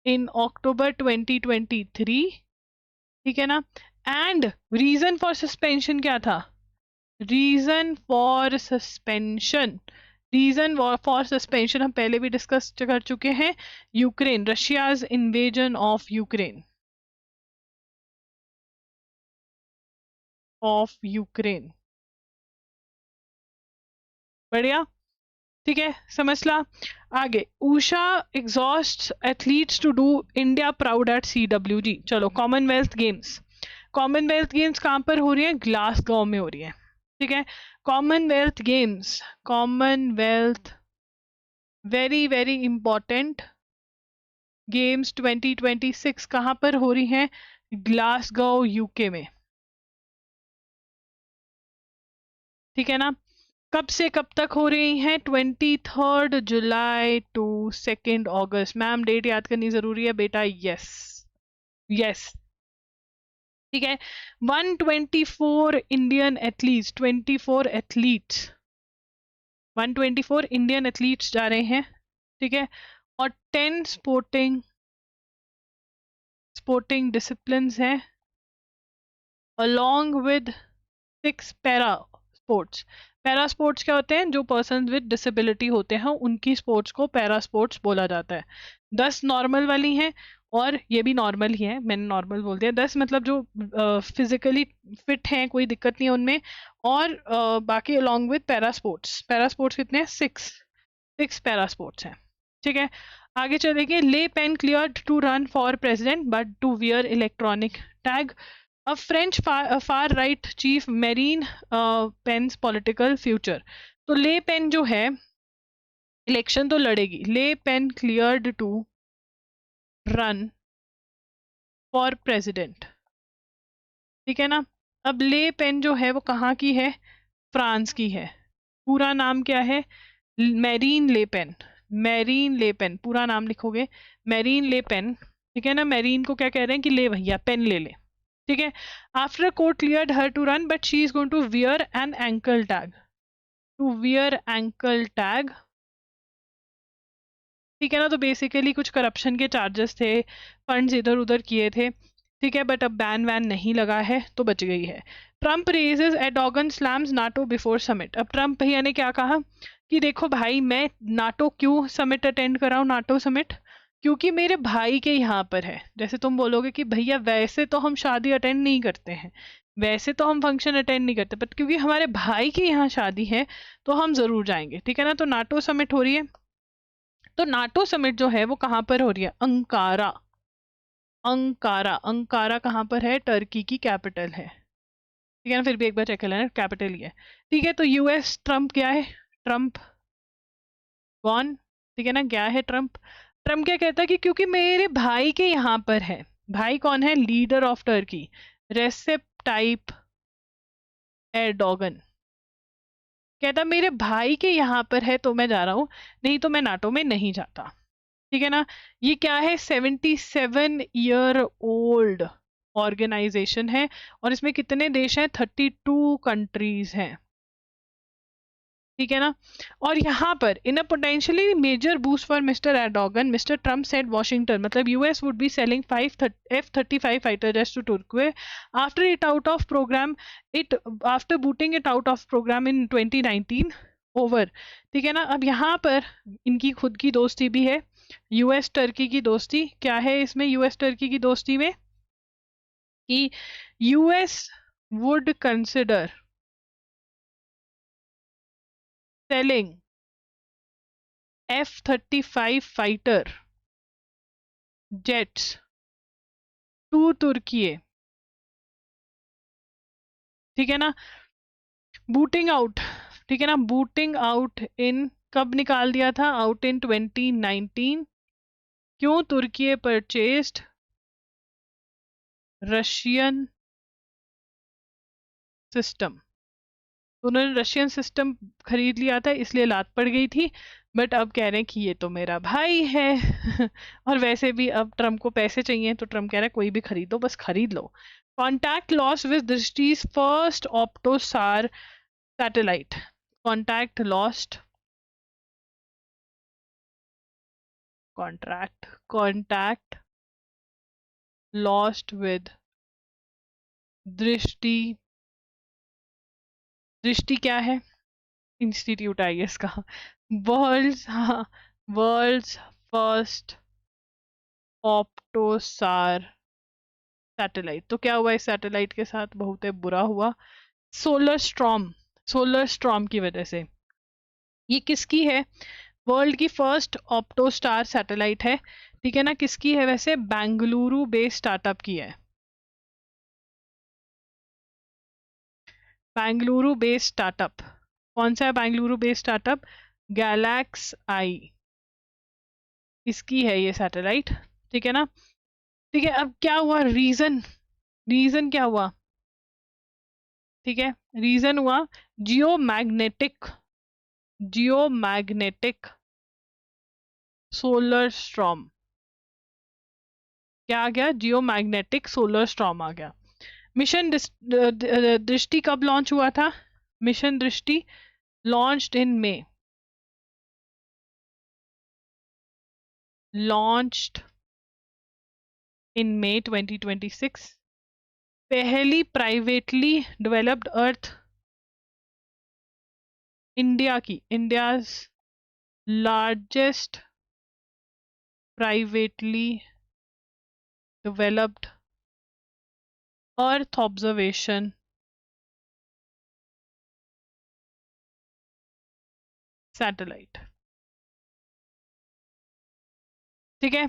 इन अक्टूबर 2023, ठीक है ना। एंड रीजन फॉर सस्पेंशन क्या था? रीजन फॉर सस्पेंशन हम पहले भी डिस्कस कर चुके हैं, Ukraine, Russia's invasion of Ukraine. बढ़िया, ठीक है, समझ ला। आगे, Usha exhaust athletes to do India proud at CWG। चलो, कॉमनवेल्थ गेम्स कहाँ पर हो रही है? ग्लासगो में हो रही है, ठीक है। Commonwealth games, very very important games 2026 कहाँ पर हो रही है? ग्लासगो यूके में, ठीक है ना। कब से कब तक हो रही हैं? 23 जुलाई टू 2 अगस्त। मैम डेट याद करनी जरूरी है बेटा, यस यस, ठीक है। 124 इंडियन एथलीट्स 124 इंडियन एथलीट्स जा रहे हैं, ठीक है। और 10 स्पोर्टिंग डिसिप्लिन्स हैं, along with 6 पैरा स्पोर्ट्स क्या होते हैं? जो पर्सन विद डिसेबिलिटी होते हैं उनकी स्पोर्ट्स को पैरा स्पोर्ट्स बोला जाता है। 10 नॉर्मल वाली हैं और ये भी नॉर्मल ही है, मैंने नॉर्मल बोल दिया। 10 मतलब जो फिजिकली फिट हैं, कोई दिक्कत नहीं है उनमें, और बाकी अलॉन्ग विद पैरा स्पोर्ट्स कितने हैं? 6 पैरा स्पोर्ट्स हैं, ठीक है। आगे चलेंगे। Le Pen clear to run for president but to wear electronic tag. A French far right chief Marine Pen's political future। तो ले पेन जो है इलेक्शन तो लड़ेगी। Le Pen cleared to run for president, ठीक है ना। अब ले पेन जो है वो कहाँ की है? फ्रांस की है। पूरा नाम क्या है? मैरीन ले पेन, पूरा नाम लिखोगे मैरीन ले पेन, ठीक है ना। मैरीन को क्या कह रहे हैं कि ले भैया पेन ले ले, ठीक है। After court cleared her to run but she is going to wear an ankle tag, ठीक है ना। तो बेसिकली कुछ करप्शन के चार्जेस थे, फंड्स इधर उधर किए थे, ठीक है, बट अब बैन वैन नहीं लगा है तो बच गई है। Trump raises Erdogan slams NATO before summit. अब ट्रम्प भैया ने क्या कहा कि देखो भाई, मैं नाटो क्यों समिट अटेंड कर रहा हूँ? नाटो समिट क्योंकि मेरे भाई के यहाँ पर है। जैसे तुम बोलोगे कि भैया वैसे तो हम शादी अटेंड नहीं करते हैं, वैसे तो हम फंक्शन अटेंड नहीं करते, बट क्योंकि हमारे भाई की यहाँ शादी है तो हम जरूर जाएंगे, ठीक है ना। तो नाटो समिट हो रही है, तो नाटो समिट जो है वो कहाँ पर हो रही है? अंकारा। अंकारा, अंकारा कहाँ पर है? टर्की की कैपिटल है, ठीक है ना। फिर भी एक बार चेक कर लेना, कैपिटल ही है, ठीक है। तो यूएस, ट्रम्प क्या है? ट्रम्प कौन? ठीक है ना, क्या है ट्रम्प? ट्रम्प क्या कहता है कि क्योंकि मेरे भाई के यहाँ पर है। भाई कौन है? Leader of Turkey, Recep type Erdogan. कहता मेरे भाई के यहाँ पर है तो मैं जा रहा हूँ, नहीं तो मैं नाटो में नहीं जाता, ठीक है ना। ये क्या है? 77 ईयर ओल्ड ऑर्गेनाइजेशन है, और इसमें कितने देश हैं? 32 कंट्रीज हैं, ठीक है ना। और यहाँ पर in a potentially major boost for mister Erdogan, mister Trump said Washington, मतलब US would be selling 5 F-35 fighter jets to Turkey after it out of programme, it after booting it out of programme in 2019 over, ठीक है ना। अब यहाँ पर इनकी खुद की दोस्ती भी है, यूएस टर्की की दोस्ती। क्या है इसमें यूएस टर्की की दोस्ती में? कि US would consider selling F-35 fighter jets to Turkey, ठीक है ना। बूटिंग आउट, ठीक है ना, बूटिंग आउट इन, कब निकाल दिया था? Out in 2019। क्यों? तुर्की परचेस्ड रशियन सिस्टम, उन्होंने रशियन सिस्टम खरीद लिया था, इसलिए लात पड़ गई थी। बट अब कह रहे हैं कि ये तो मेरा भाई है और वैसे भी अब ट्रम्प को पैसे चाहिए, तो ट्रम्प कह रहा है कोई भी खरीदो, बस खरीद लो। कॉन्टैक्ट लॉस विद दृष्टि's first OptoSAR satellite. Contact lost, contact lost with Drishti. Drishti क्या है? इंस्टीट्यूट आईएएस का। वर्ल्ड्स, हाँ, वर्ल्ड्स फर्स्ट ऑप्टोसार सैटेलाइट। तो क्या हुआ इस सैटेलाइट के साथ? बहुत ही बुरा हुआ। सोलर स्टॉर्म, सोलर स्टॉर्म की वजह से। ये किसकी है? वर्ल्ड की फर्स्ट ऑप्टोस्टार सैटेलाइट है, ठीक है ना। किसकी है वैसे? बेंगलुरु बेस्ड स्टार्टअप की है, बेंगलुरु बेस्ड स्टार्टअप। कौन सा है बेंगलुरु बेस्ड स्टार्टअप? गैलेक्स आई, इसकी है ये सैटेलाइट, ठीक है ना। ठीक है, अब क्या हुआ? रीजन, रीजन क्या हुआ? ठीक है, रीजन हुआ जियो मैग्नेटिक, जियो मैग्नेटिक सोलर स्टॉर्म। क्या आ गया? जियो मैग्नेटिक सोलर स्टॉर्म आ गया। मिशन दृष्टि कब लॉन्च हुआ था? मिशन दृष्टि launched in May, launched in मई 2026। पहली प्राइवेटली डेवलप्ड अर्थ इंडिया की, India's largest privately developed earth observation satellite, ठीक है।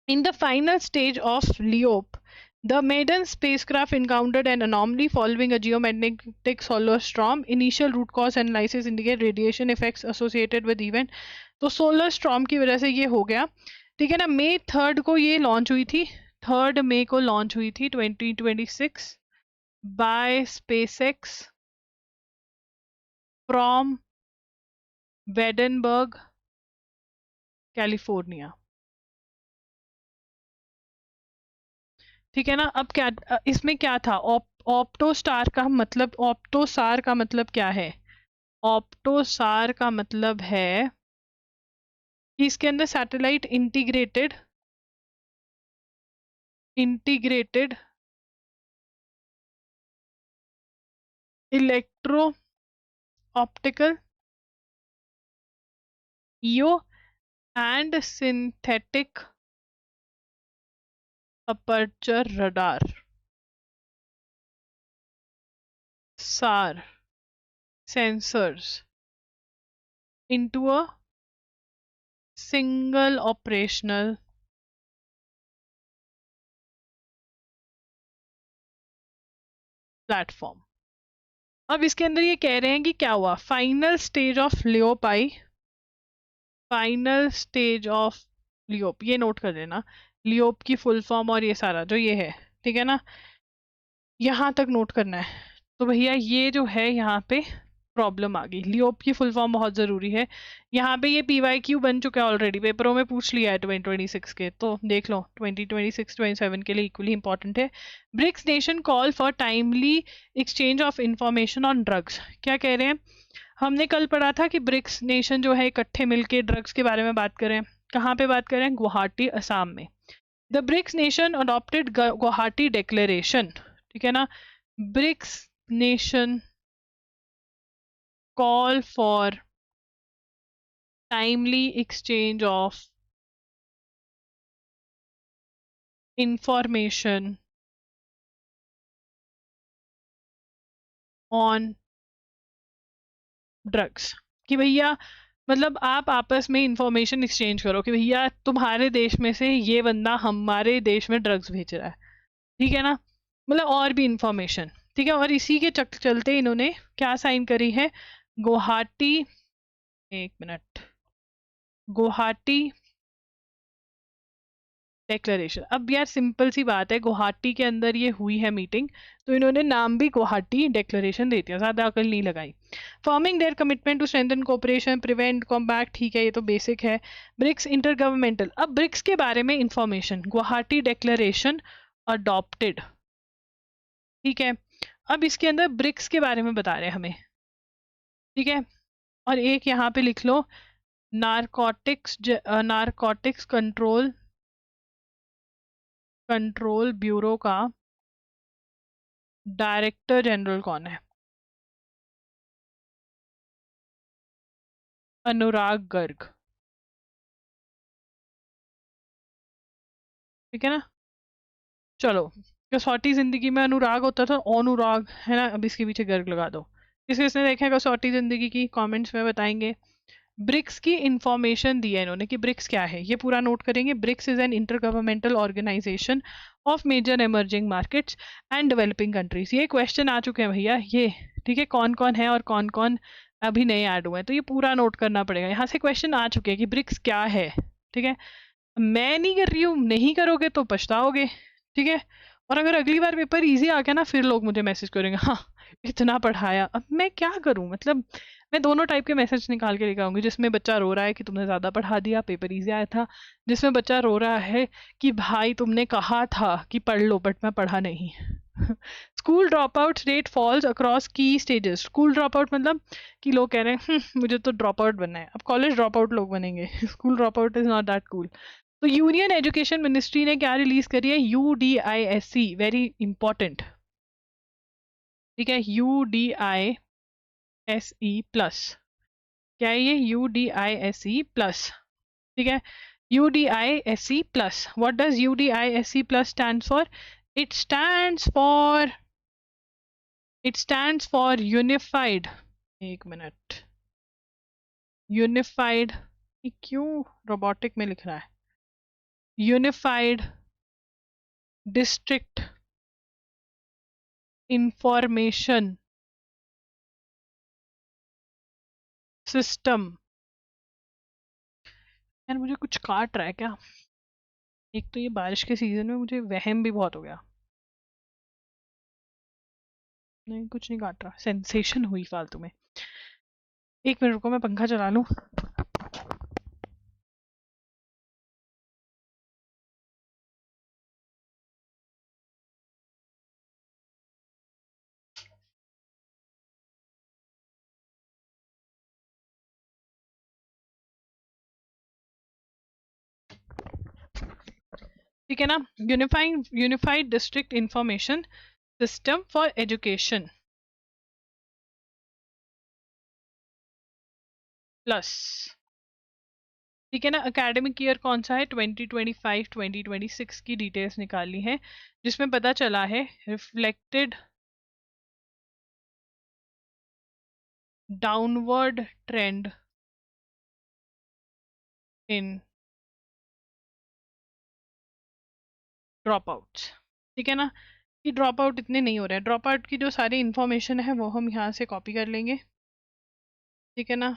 In the final stage of LEOP, the maiden spacecraft encountered an anomaly following a geomagnetic solar storm. Initial root cause analysis indicate radiation effects associated with event. तो सोलर स्टॉर्म की वजह से ये हो गया, ठीक है ना। मई 3 को ये लॉन्च हुई थी, 3 मई को लॉन्च हुई थी 2026 bye SpaceX from Wedenberg California, ठीक है ना। अब क्या इसमें क्या था? ऑप्टोस्टार का मतलब, ऑप्टोसार का मतलब क्या है? ऑप्टोसार का मतलब है कि इसके अंदर satellite integrated, integrated electro optical EO and synthetic aperture radar, SAR sensors into a single operational platform. अब इसके अंदर ये कह रहे हैं कि क्या हुआ, फाइनल स्टेज ऑफ लियोपाई, फाइनल स्टेज ऑफ लियोप, ये नोट कर लेना, लियोप की फुल फॉर्म और ये सारा जो ये है, ठीक है ना, यहाँ तक नोट करना है। तो भैया ये जो है यहाँ पे प्रॉब्लम आ गई, लियोप की फुल फॉर्म बहुत ज़रूरी है। यहाँ पे ये PYQ बन चुका है ऑलरेडी, पेपरों में पूछ लिया है 2026 के, तो देख लो 2026-27 के लिए इक्वली इंपॉर्टेंट है। BRICS nation call for timely exchange of information on drugs. क्या कह रहे हैं, हमने कल पढ़ा था कि ब्रिक्स नेशन जो है इकट्ठे मिलके ड्रग्स के बारे में बात करें। कहाँ पे बात करें, गुवाहाटी असम में। The BRICS nation adopted Guwahati declaration, ठीक है ना, BRICS nation call for timely exchange of information on drugs, कि भैया मतलब आप आपस में इंफॉर्मेशन एक्सचेंज करो कि भैया तुम्हारे देश में से ये बंदा हमारे देश में ड्रग्स भेज रहा है, ठीक है ना, मतलब और भी इंफॉर्मेशन, ठीक है। और इसी के चलते इन्होंने क्या साइन करी है, गुवाहाटी, एक मिनट, गुवाहाटी डिक्लेरेशन। अब यार सिंपल सी बात है, गुवाहाटी के अंदर ये हुई है मीटिंग, तो इन्होंने नाम भी गुवाहाटी डिक्लेरेशन दे दिया, ज़्यादा अकल नहीं लगाई। Forming their commitment to strengthen cooperation prevent combat, ठीक है ये तो बेसिक है। ब्रिक्स इंटर गवर्नमेंटल, अब ब्रिक्स के बारे में इंफॉर्मेशन, गुवाहाटी डिक्लेरेशन अडॉप्टेड, ठीक है। अब इसके अंदर ब्रिक्स के बारे में बता रहे हैं हमें, ठीक है। और एक यहाँ पे लिख लो, नारकोटिक्स कंट्रोल ब्यूरो का डायरेक्टर जनरल कौन है, अनुराग गर्ग, ठीक है ना। चलो, कसौटी जिंदगी में अनुराग होता था, अनुराग है ना, अब इसके पीछे गर्ग लगा दो। किसने देखा है कसौटी जिंदगी की, कमेंट्स में बताएंगे। ब्रिक्स की इंफॉर्मेशन दी है इन्होंने कि ब्रिक्स क्या है, ये पूरा नोट करेंगे। BRICS is an inter governmental organisation of major emerging markets and developing countries. ये क्वेश्चन आ चुके हैं भैया ये, ठीक है, कौन कौन है और कौन कौन अभी नए ऐड हुए हैं, तो ये पूरा नोट करना पड़ेगा। यहाँ से क्वेश्चन आ चुके हैं कि ब्रिक्स क्या है, ठीक है। मैं नहीं कर रही हूँ, नहीं करोगे तो पछताओगे, ठीक है। और अगर अगली बार पेपर इजी आ गया ना, फिर लोग मुझे मैसेज करेंगे, हाँ इतना पढ़ाया, अब मैं क्या करूँ, मतलब मैं दोनों टाइप के मैसेज निकाल के लेकर आऊंगी, जिसमें बच्चा रो रहा है कि तुमने ज़्यादा पढ़ा दिया, पेपर इजी आया था, जिसमें बच्चा रो रहा है कि भाई तुमने कहा था कि पढ़ लो बट मैं पढ़ा नहीं। School drop out rate falls across key stages. School drop out मतलब कि लोग कह रहे हैं मुझे तो ड्रॉप आउट बनना है, अब कॉलेज ड्रॉप आउट लोग बनेंगे, school drop out is not that cool. तो यूनियन एजुकेशन मिनिस्ट्री ने क्या रिलीज करी है, UDISC, वेरी इंपॉर्टेंट, ठीक है, UDISE प्लस। क्या है ये, UDISE प्लस, ठीक है, UDISE plus. What does UDISE plus stands for, it stands for unified, एक मिनट, यूनिफाइड, क्यों रोबोटिक में लिख रहा है, यूनिफाइड डिस्ट्रिक्ट इंफॉर्मेशन सिस्टम। यार मुझे कुछ काट रहा है क्या, एक तो ये बारिश के सीजन में मुझे वहम भी बहुत हो गया। नहीं कुछ नहीं काट रहा, सेंसेशन हुई फालतू में। एक मिनट रुको, मैं पंखा चला लूं। ठीक है ना, unified district information system for education plus, ठीक है ना। एकेडमिक ईयर कौन सा है, 2025-2026 की डिटेल्स निकाली है, जिसमें पता चला है रिफ्लेक्टेड डाउनवर्ड ट्रेंड इन ड्रॉप आउट्स। ठीक है ना, कि ड्रॉप आउट इतने नहीं हो रहे हैं। ड्रॉप आउट की जो सारी इंफॉर्मेशन है वो हम यहाँ से कॉपी कर लेंगे। ठीक है ना,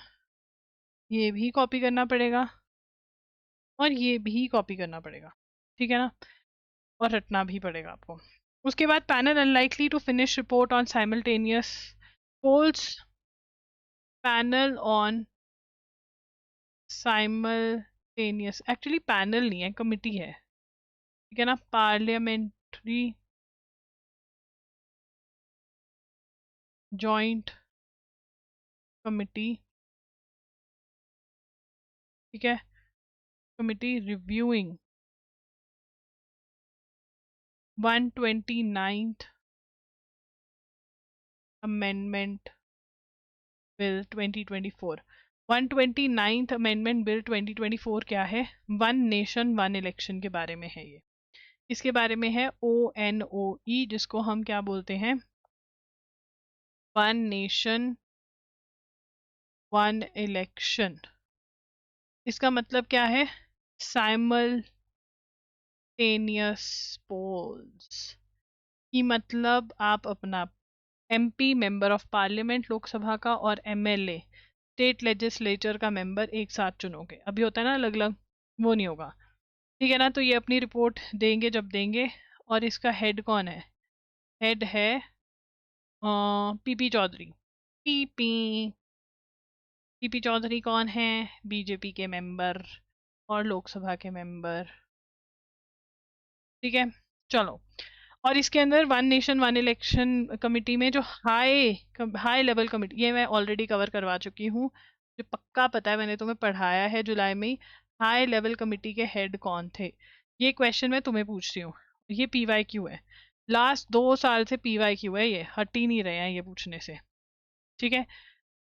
ये भी कॉपी करना पड़ेगा और ये भी कॉपी करना पड़ेगा। ठीक है ना, और रटना भी पड़ेगा आपको। उसके बाद panel unlikely to finish report on simultaneous polls. Panel on simultaneous, actually panel नहीं है, कमिटी है। ठीक है ना, पार्लियामेंट्री जॉइंट कमिटी। ठीक है, committee reviewing 129th amendment bill 2024। 129th amendment bill 2024 क्या है? वन नेशन वन इलेक्शन के बारे में है ये। इसके बारे में है ONOE, जिसको हम क्या बोलते हैं? One nation one election. इसका मतलब क्या है? साइमल्टेनियस पोल्स की मतलब आप अपना MP member of parliament Lok Sabha का और MLA स्टेट लेजिस्लेचर का मेंबर एक साथ चुनोगे। अभी होता है ना अलग अलग, वो नहीं होगा। ठीक है ना, तो ये अपनी रिपोर्ट देंगे जब देंगे। और इसका हेड कौन है? हेड है PP Chaudhary. PP PP Chaudhary कौन है? बीजेपी के मेंबर और लोकसभा के मेंबर। ठीक है, चलो। और इसके अंदर one nation one election committee में जो हाई लेवल कमिटी, ये मैं ऑलरेडी कवर करवा चुकी हूँ, जो पक्का पता है, मैंने तुम्हें पढ़ाया है जुलाई में ही। हाई लेवल कमिटी के हेड कौन थे? ये क्वेश्चन मैं तुम्हें पूछती हूँ। ये PYQ है, लास्ट 2 साल से PYQ है, ये हट ही नहीं रहे हैं ये पूछने से। ठीक है,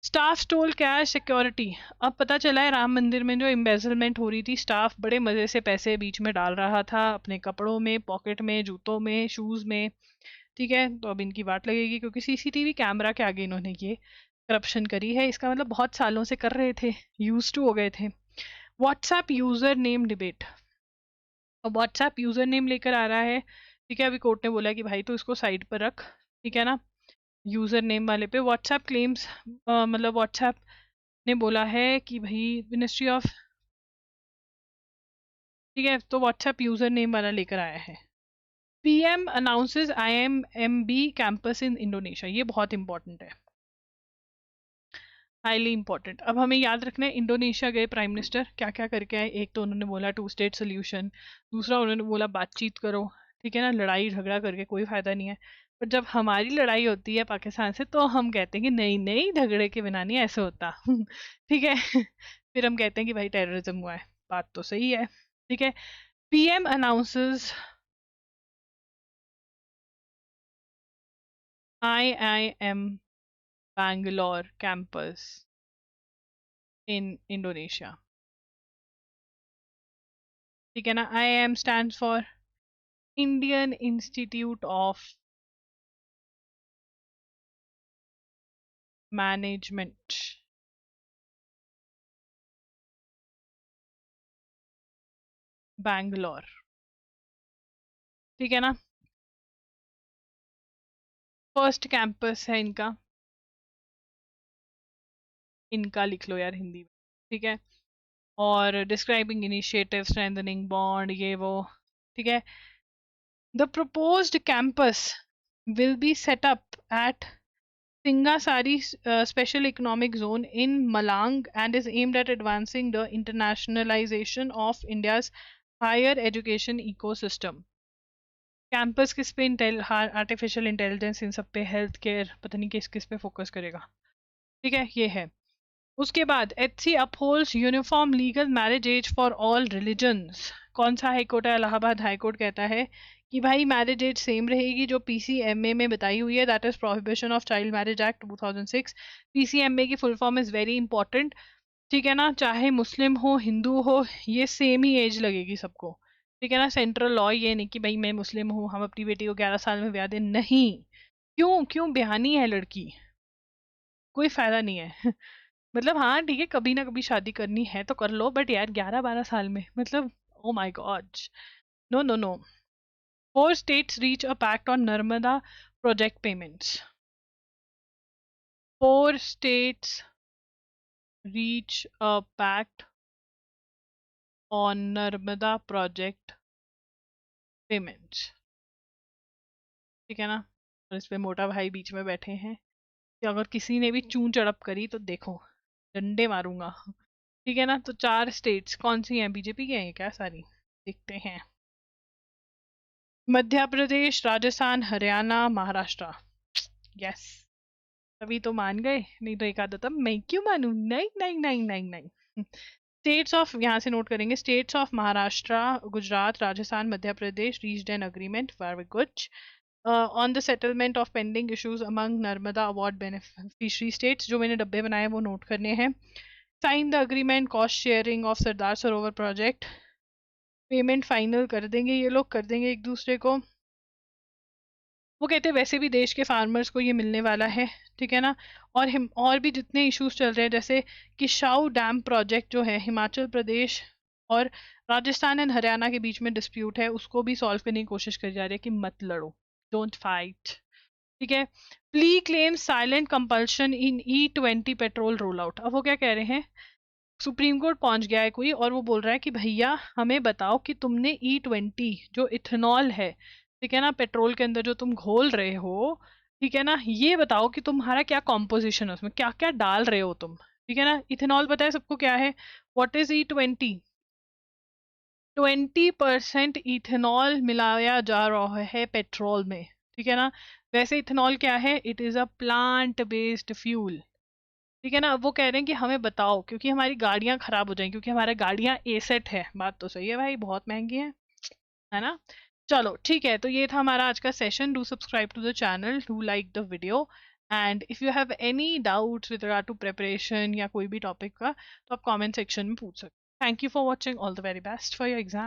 स्टाफ स्टोल कैश सिक्योरिटी। अब पता चला है राम मंदिर में जो एम्बेजलमेंट हो रही थी, स्टाफ बड़े मजे से पैसे बीच में डाल रहा था अपने कपड़ों में, पॉकेट में, जूतों में, शूज में। ठीक है, तो अब इनकी वाट लगेगी, क्योंकि CCTV कैमरा के आगे इन्होंने ये करप्शन करी है। इसका मतलब बहुत सालों से कर रहे थे, यूज टू हो गए थे। WhatsApp user name debate. अब व्हाट्सएप यूजर नेम लेकर आ रहा है। ठीक है, अभी कोर्ट ने बोला कि भाई तो इसको साइड पर रख। ठीक है ना, यूजर नेम वाले पे व्हाट्सएप क्लेम्स, मतलब व्हाट्सएप ने बोला है कि भाई मिनिस्ट्री ऑफ, ठीक है, तो व्हाट्सएप यूजर नेम वाला लेकर आया है। PM announces IMMB campus in Indonesia. ये बहुत इंपॉर्टेंट है, हाईली इंपॉर्टेंट। अब हमें याद रखना है, इंडोनेशिया गए प्राइम मिनिस्टर, क्या क्या करके आए? एक तो उन्होंने बोला 2 स्टेट सोल्यूशन, दूसरा उन्होंने बोला बातचीत करो। ठीक है ना, लड़ाई झगड़ा करके कोई फायदा नहीं है। पर जब हमारी लड़ाई होती है पाकिस्तान से, तो हम कहते हैं कि नहीं नहीं, झगड़े के बिना नहीं ऐसे होता। ठीक है। फिर हम कहते हैं कि भाई टेररिज्म हुआ है। बात तो सही है। ठीक है, PM announces IIM Bangalore campus in Indonesia. ठीक है ना, IIM stands for Indian institute of management Bangalore. ठीक है ना, फर्स्ट कैंपस है इनका। इनका लिख लो यार हिंदी में। ठीक है, और डिस्क्राइबिंग इनिशिएटिव स्ट्रेंथनिंग बॉन्ड, ये वो। ठीक है, the proposed campus will be set up at Singasari Special Economic Zone in Malang and is aimed at advancing the internationalization of India's higher education ecosystem. Campus किस पे? आर्टिफिशियल इंटेलिजेंस, इन सब पे, हेल्थ केयर, पता नहीं किस किस पे फोकस करेगा। ठीक है, ये है। उसके बाद HC upholds uniform legal marriage age for all religions. कौन सा हाईकोर्ट है? इलाहाबाद हाईकोर्ट कहता है कि भाई मैरिज एज सेम रहेगी जो PCMA में बताई हुई है, that is prohibition of child marriage act 2006। PCMA की full form is very important. ठीक है ना, चाहे मुस्लिम हो हिंदू हो, ये सेम ही एज लगेगी सबको। ठीक है ना, सेंट्रल लॉ ये नहीं कि भाई मैं मुस्लिम हूँ, हम अपनी बेटी को 11 साल में ब्याह दें। नहीं, क्यों क्यों ब्याहनी है लड़की? कोई फायदा नहीं है। मतलब हाँ ठीक है, कभी ना कभी शादी करनी है तो कर लो, बट यार 11-12 साल में, मतलब oh my God, no no no. 4 states reach a pact on Narmada project payments. 4 states reach a pact on Narmada project payments. ठीक है ना? और इस पे मोटा भाई बीच में बैठे हैं कि अगर किसी ने भी चूं चढ़प करी तो देखो डंडे मारूंगा। ठीक है ना? तो 4 स्टेट्स कौन सी हैं? बीजेपी की हैं ये क्या सारी? देखते हैं। मध्य प्रदेश, राजस्थान, हरियाणा, महाराष्ट्र। यस, तभी तो मान गए, नहीं तो एक आधा तब मैं क्यों मानूं? नहीं नहीं नहीं नहीं नहीं। स्टेट्स ऑफ, यहाँ से नोट करेंगे, states of Maharashtra, Gujarat, Rajasthan, Madhya Pradesh reached an agreement, very good, on the settlement of pending issues among Narmada award beneficiary states. जो मैंने डब्बे बनाए वो नोट करने हैं। Sign the agreement, cost sharing of Sardar Sarovar project, payment final कर देंगे ये लोग, कर देंगे एक दूसरे को। वो कहते हैं वैसे भी देश के फार्मर्स को ये मिलने वाला है, ठीक है ना? और भी जितने इश्यूज चल रहे हैं, जैसे किशाऊ डैम प्रोजेक्ट जो है हिमाचल प्रदेश और राजस्थान एंड हरियाणा के बीच में डिस्प्यूट है, उसको भी सॉल्व करने की कोशिश करी जा रही है कि मत लड़ो, डोंट फाइट। ठीक है। प्ली क्लेम साइलेंट कंपल्शन इन E20 पेट्रोल रोल आउट। अब वो क्या कह रहे हैं, सुप्रीम कोर्ट पहुंच गया है कोई और वो बोल रहा है कि भैया हमें बताओ कि तुमने E20 जो इथेनॉल है, ठीक है ना, पेट्रोल के अंदर जो तुम घोल रहे हो, ठीक है ना, ये बताओ कि तुम्हारा क्या कॉम्पोजिशन है, उसमें क्या क्या डाल रहे हो तुम। ठीक है ना, इथेनॉल पता है सबको क्या है? What is E20? 20% इथेनॉल मिलाया जा रहा है पेट्रोल में, ठीक है ना। वैसे इथेनॉल क्या है? It is a plant based fuel. ठीक है ना। अब वो कह रहे हैं कि हमें बताओ, क्योंकि हमारी गाड़ियां खराब हो जाएंगी, क्योंकि हमारी गाड़ियां एसेट है। बात तो सही है भाई, बहुत महंगी है ना। चलो ठीक है, तो ये था हमारा आज का session. Do subscribe to the channel, do like the video, and if you have any doubts with regard to preparation या कोई भी टॉपिक का, तो आप कमेंट सेक्शन में पूछ सकते। Thank you for watching, all the very best for your exam.